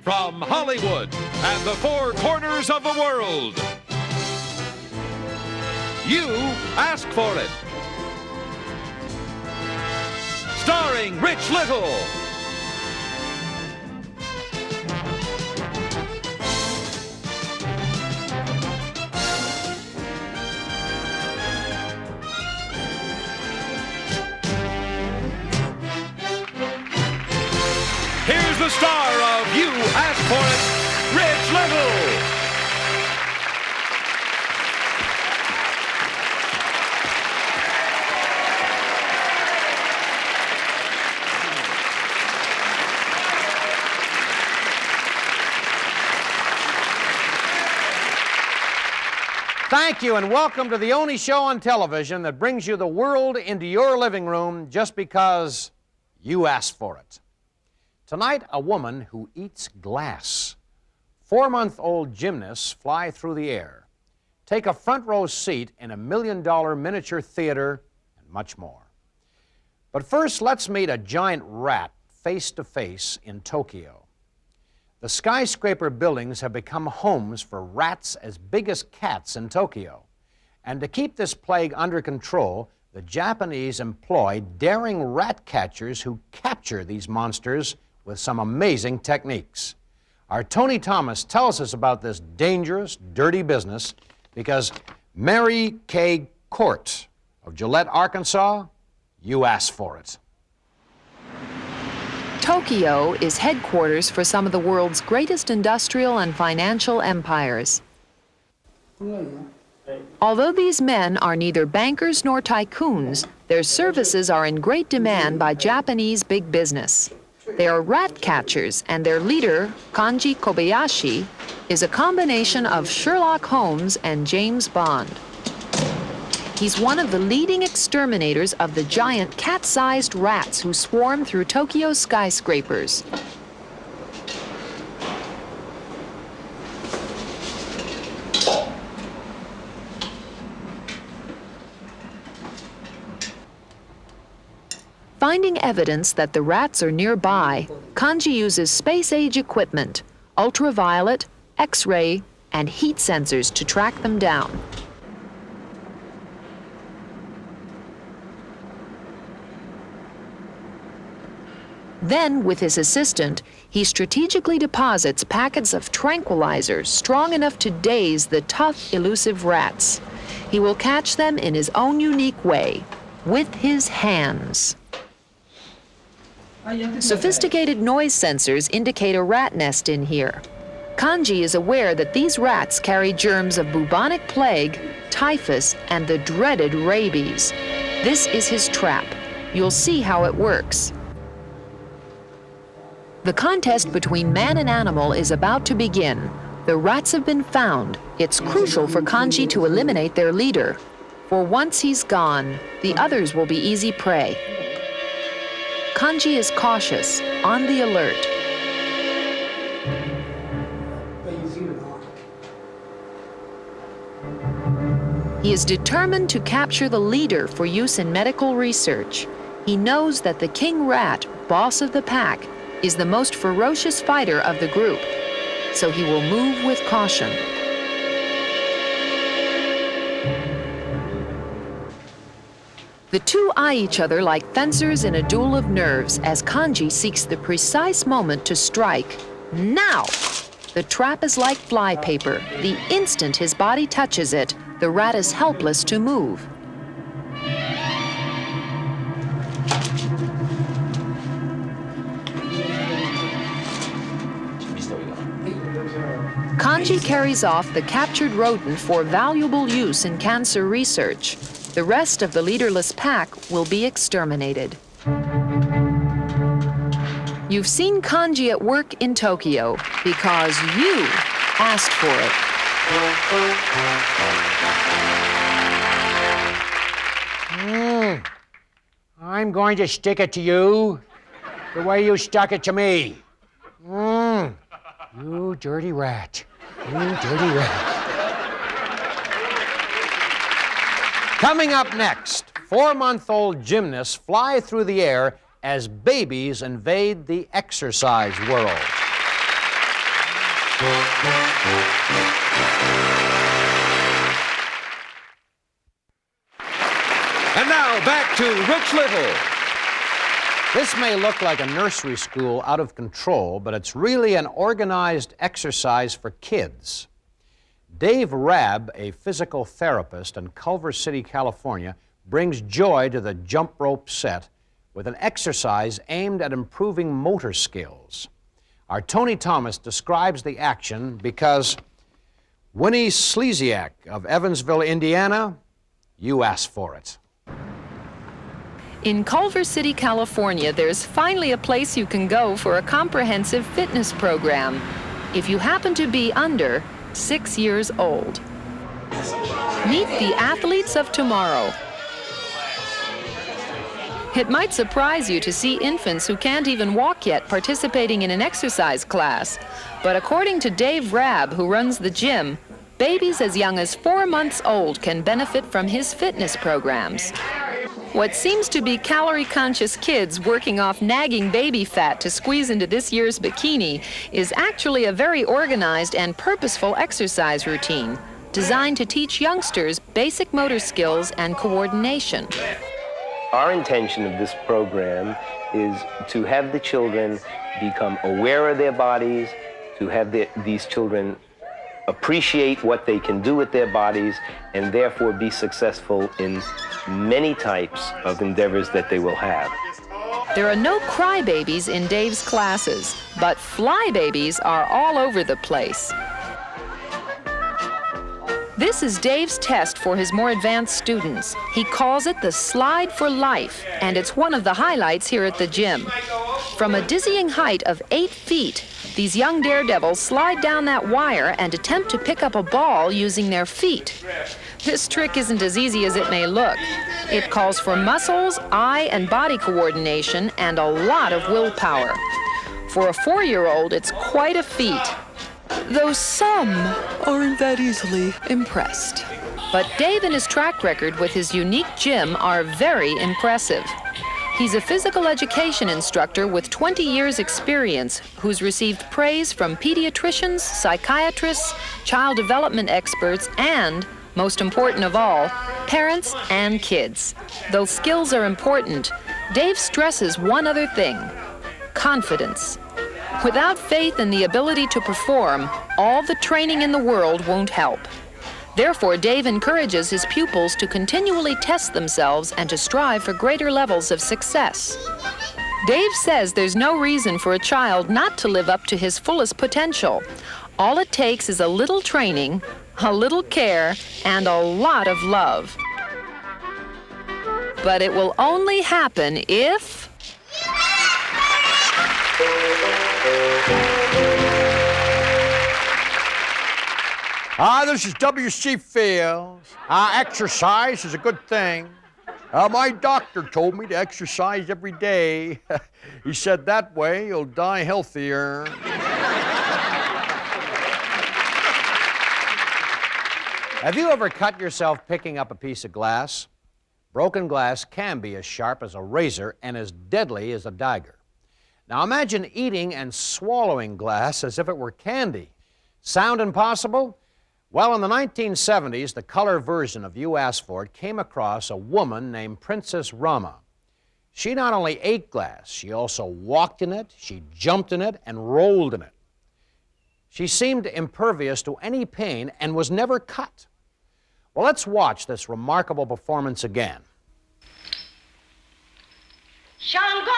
from Hollywood and the four corners of the world. You asked for it. Starring Rich Little. Here's the star of You Asked For It, Rich Little. Thank you, and welcome to the only show on television that brings you the world into your living room just because you asked for it. Tonight, a woman who eats glass. 4-month-old gymnasts fly through the air, take a front row seat in a $1 million miniature theater, and much more. But first, let's meet a giant rat face to face in Tokyo. The skyscraper buildings have become homes for rats as big as cats in Tokyo. And to keep this plague under control, the Japanese employ daring rat catchers who capture these monsters with some amazing techniques. Our Tony Thomas tells us about this dangerous, dirty business because Mary K. Court of Gillette, Arkansas, you asked for it. Tokyo is headquarters for some of the world's greatest industrial and financial empires. Although these men are neither bankers nor tycoons, their services are in great demand by Japanese big business. They are rat catchers, and their leader, Kanji Kobayashi, is a combination of Sherlock Holmes and James Bond. He's one of the leading exterminators of the giant cat-sized rats who swarm through Tokyo's skyscrapers. Finding evidence that the rats are nearby, Kanji uses space-age equipment, ultraviolet, X-ray, and heat sensors to track them down. Then, with his assistant, he strategically deposits packets of tranquilizers strong enough to daze the tough, elusive rats. He will catch them in his own unique way, with his hands. Sophisticated noise sensors indicate a rat nest in here. Kanji is aware that these rats carry germs of bubonic plague, typhus, and the dreaded rabies. This is his trap. You'll see how it works. The contest between man and animal is about to begin. The rats have been found. It's crucial for Kanji to eliminate their leader. For once he's gone, the others will be easy prey. Kanji is cautious, on the alert. He is determined to capture the leader for use in medical research. He knows that the king rat, boss of the pack, is the most ferocious fighter of the group, so he will move with caution. The two eye each other like fencers in a duel of nerves as Kanji seeks the precise moment to strike. Now! The trap is like flypaper. The instant his body touches it, the rat is helpless to move. Kanji carries off the captured rodent for valuable use in cancer research. The rest of the leaderless pack will be exterminated. You've seen Kanji at work in Tokyo because you asked for it. I'm going to stick it to you the way you stuck it to me. You dirty rat. You dirty rat. Coming up next, 4-month-old gymnasts fly through the air as babies invade the exercise world. to Rich Little. This may look like a nursery school out of control, but it's really an organized exercise for kids. Dave Rabb, a physical therapist in Culver City, California, brings joy to the jump rope set with an exercise aimed at improving motor skills. Our Tony Thomas describes the action because Winnie Slesiak of Evansville, Indiana, you asked for it. In Culver City, California, there's finally a place you can go for a comprehensive fitness program if you happen to be under 6 years old. Meet the athletes of tomorrow. It might surprise you to see infants who can't even walk yet participating in an exercise class. But according to Dave Rabb, who runs the gym, babies as young as 4 months old can benefit from his fitness programs. What seems to be calorie-conscious kids working off nagging baby fat to squeeze into this year's bikini is actually a very organized and purposeful exercise routine designed to teach youngsters basic motor skills and coordination. Our intention of this program is to have the children become aware of their bodies, to have these children appreciate what they can do with their bodies, and therefore be successful in many types of endeavors that they will have. There are no crybabies in Dave's classes, but flybabies are all over the place. This is Dave's test for his more advanced students. He calls it the Slide for Life, and it's one of the highlights here at the gym. From a dizzying height of 8 feet, these young daredevils slide down that wire and attempt to pick up a ball using their feet. This trick isn't as easy as it may look. It calls for muscles, eye, and body coordination, and a lot of willpower. For a 4-year-old, it's quite a feat, though some aren't that easily impressed. But Dave and his track record with his unique gym are very impressive. He's a physical education instructor with 20 years' experience who's received praise from pediatricians, psychiatrists, child development experts, and, most important of all, parents and kids. Though skills are important, Dave stresses one other thing: confidence. Without faith in the ability to perform, all the training in the world won't help. Therefore, Dave encourages his pupils to continually test themselves and to strive for greater levels of success. Dave says there's no reason for a child not to live up to his fullest potential. All it takes is a little training, a little care, and a lot of love. But it will only happen if... This is W.C. Fields. Exercise is a good thing. My doctor told me to exercise every day. He said that way you'll die healthier. Have you ever cut yourself picking up a piece of glass? Broken glass can be as sharp as a razor and as deadly as a dagger. Now imagine eating and swallowing glass as if it were candy. Sound impossible? Well, in the 1970s, the color version of You Asked For It came across a woman named Princess Rama. She not only ate glass, she also walked in it, she jumped in it, and rolled in it. She seemed impervious to any pain and was never cut. Well, let's watch this remarkable performance again. Shango!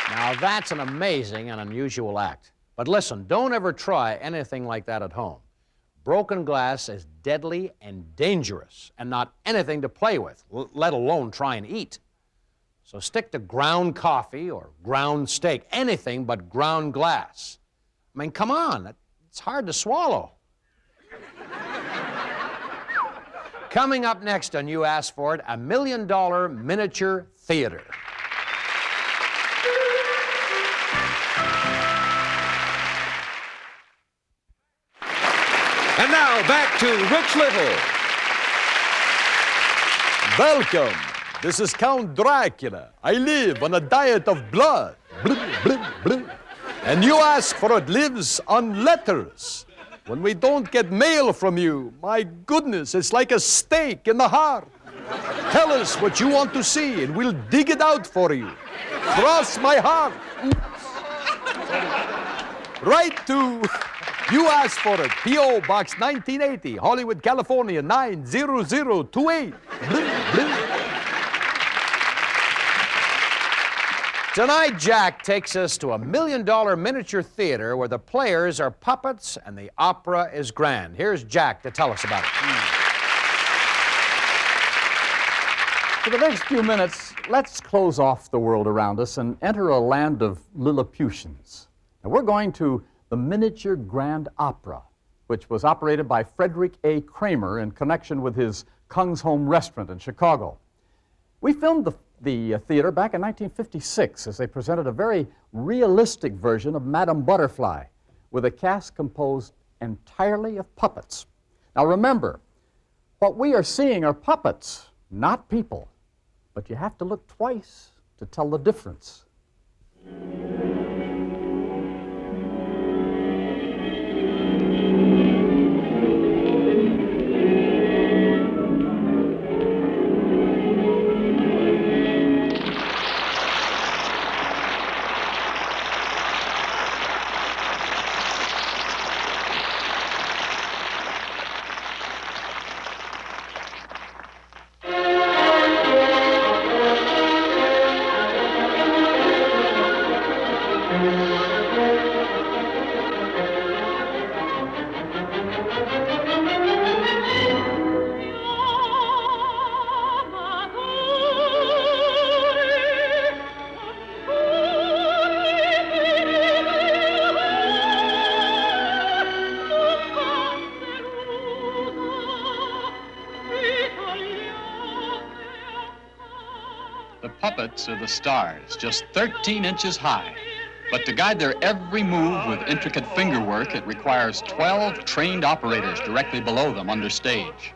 Now, that's an amazing and unusual act. But listen, don't ever try anything like that at home. Broken glass is deadly and dangerous and not anything to play with, let alone try and eat. So stick to ground coffee or ground steak, anything but ground glass. I mean, come on, it's hard to swallow. Coming up next on You Asked For It, $1 million miniature theater. And now back to Rich Little. Welcome. This is Count Dracula. I live on a diet of blood. Blah, blah, blah. And You Ask For It lives on letters. When we don't get mail from you, my goodness, it's like a stake in the heart. Tell us what you want to see, and we'll dig it out for you. Cross my heart. Write to You Asked For It, P.O. Box 1980, Hollywood, California, 90028. Tonight, Jack takes us to $1 million miniature theater where the players are puppets and the opera is grand. Here's Jack to tell us about it. For the next few minutes, let's close off the world around us and enter a land of Lilliputians. Now, we're going to the Miniature Grand Opera, which was operated by Frederick A. Kramer in connection with his Kung's Home restaurant in Chicago. We filmed the theater back in 1956 as they presented a very realistic version of Madame Butterfly with a cast composed entirely of puppets. Now remember, what we are seeing are puppets, not people, but you have to look twice to tell the difference. The puppets are the stars, just 13 inches high. But to guide their every move with intricate finger work, it requires 12 trained operators directly below them under stage.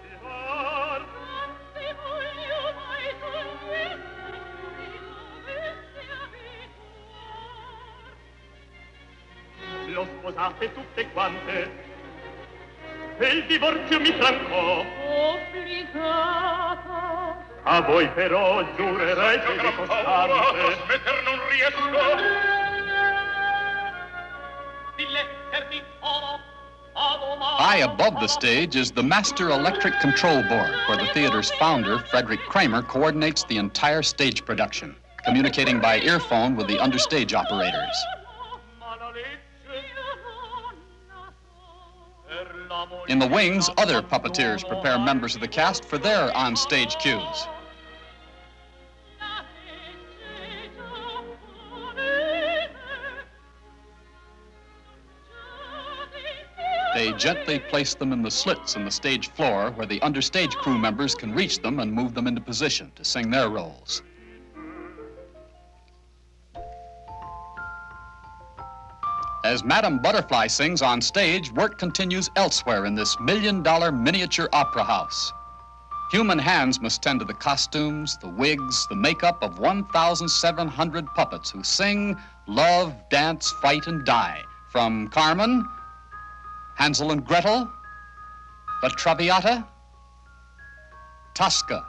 Lo sposate tutte quante, e il divorzio mi trancò. Obbligata. A voi però giurerete di costante. Smetter non riesco. High above the stage is the Master Electric Control Board, where the theater's founder, Frederick Kramer, coordinates the entire stage production, communicating by earphone with the understage operators. In the wings, other puppeteers prepare members of the cast for their on-stage cues. They gently place them in the slits in the stage floor where the understage crew members can reach them and move them into position to sing their roles. As Madame Butterfly sings on stage, work continues elsewhere in this million-dollar miniature opera house. Human hands must tend to the costumes, the wigs, the makeup of 1,700 puppets who sing, love, dance, fight, and die, from Carmen, Hansel and Gretel, La Traviata, Tosca,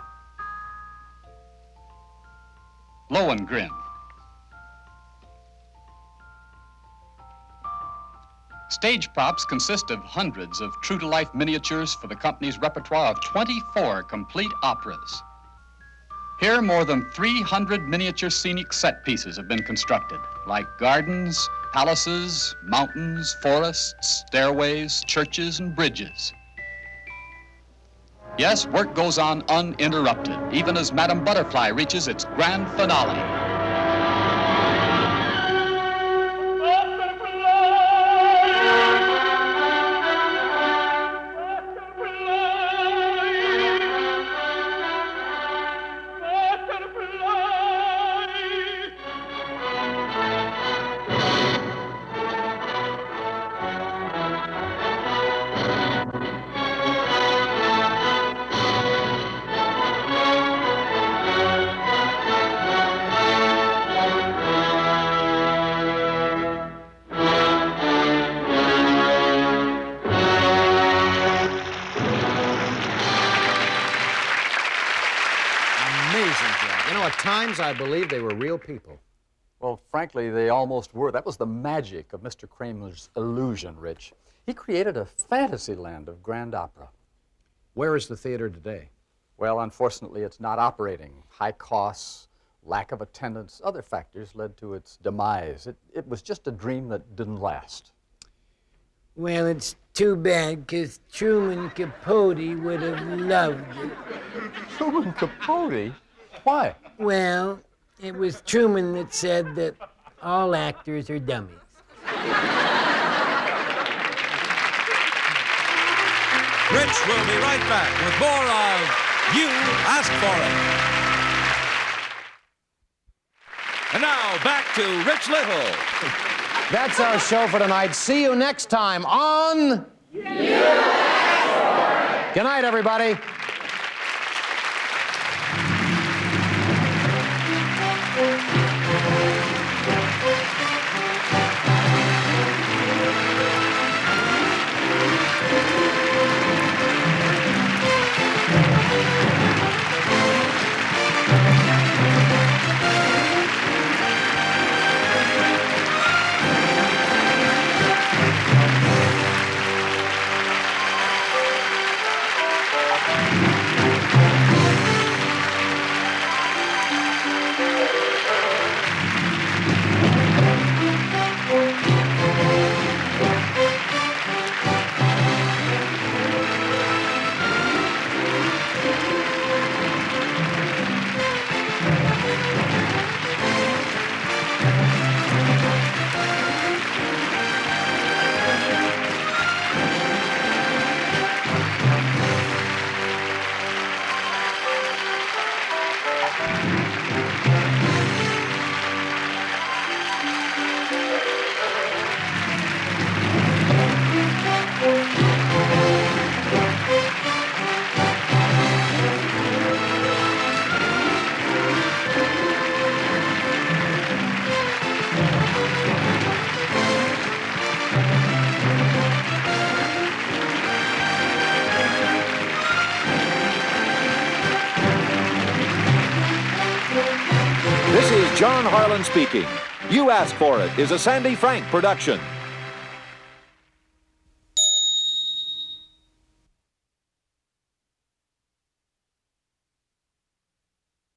Lohengrin. Stage props consist of hundreds of true-to-life miniatures for the company's repertoire of 24 complete operas. Here, more than 300 miniature scenic set pieces have been constructed, like gardens, palaces, mountains, forests, stairways, churches, and bridges. Yes, work goes on uninterrupted, even as Madame Butterfly reaches its grand finale. At times, I believe they were real people. Well, frankly, they almost were. That was the magic of Mr. Kramer's illusion, Rich. He created a fantasy land of grand opera. Where is the theater today? Well, unfortunately, it's not operating. High costs, lack of attendance, other factors led to its demise. It was just a dream that didn't last. Well, it's too bad, because Truman Capote would have loved it. Truman Capote? Why? Well, it was Truman that said that all actors are dummies. Rich will be right back with more of You Asked For It. And now, back to Rich Little. That's our show for tonight. See you next time on You Asked For It. Good night, everybody. John Harlan speaking. You Asked For It is a Sandy Frank production.